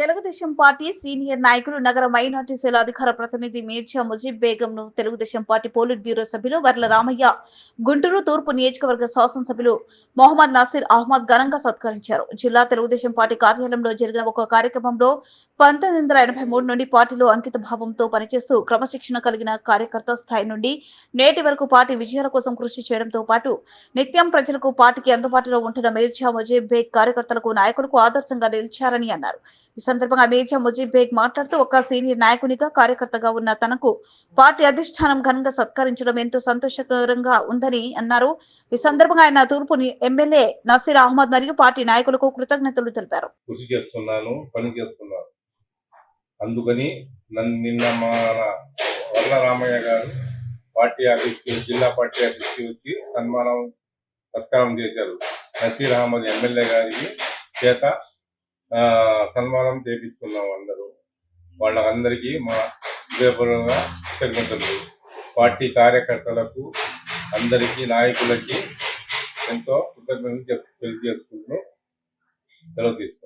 Telugu Desam party senior నాయకులు నగర minority cell అధికార ప్రతినిధి మీర్జా ముజీబ్ బేగంను తెలుగుదేశం పార్టీ పోలిట్ బ్యూరో సభ్యులు వర్ల రామయ్య, గుంటూరు తూర్పు నియోజకవర్గ శాసనసభ్యులు మొహమ్మద్ నసీర్ అహ్మద్ ఘనంగా సత్కరించారు. జిల్లా తెలుగుదేశం పార్టీ కార్యాలయంలో జరిగిన ఒక కార్యక్రమంలో 1983 నుండి పార్టీలో అంకిత భావంతో పనిచేస్తూ క్రమశిక్షణ కలిగిన కార్యకర్త స్థాయి నుండి నేటి వరకు పార్టీ విజయాల కోసం కృషి చేయడంతో పాటు నిత్యం ప్రజలకు పార్టీకి అందుబాటులో ఉంటున్న మీర్జా ముజీబ్ బేగ్ కార్యకర్తలకు నాయకులకు ఆదర్శంగా నిలిచారని అన్నారు. ఈ సందర్భంగా మీర్జా ముజీబ్ బేగ్ మాట్లాడుతూ ఒక సీనియర్ నాయకునిగా కార్యకర్తగా ఉన్న తనకు పార్టీ అధిష్టానం ఘనంగా సత్కరించడం ఎంతో సంతోషకరంగా ఉందని అన్నారు. ఈ సందర్భంగా ఆయన తూర్పు ఎమ్మెల్యే నసీర్ అహ్మద్ మరియు పార్టీ నాయకులకు కృతజ్ఞతలు తెలిపారు. కృషి చేస్తున్నాను, పని చేస్తున్నాను. అందుకని నిన్న మన వర్ల రామయ్య గారు పార్టీ ఆఫీస్కి, జిల్లా పార్టీ ఆఫీస్కి వచ్చి సత్కారం చేశారు. నసీర్ అహ్మద్ ఎమ్మెల్యే గారికి చేత సన్మానం చేపించుకున్నాం. వాళ్ళందరికీ మా హృదయపూర్వకంగా కృతజ్ఞతలు. పార్టీ కార్యకర్తలకు, అందరికీ, నాయకులకి ఎంతో కృతజ్ఞతలు తెలియజేసుకుంటూ సెలవు తీసుకుంటాం.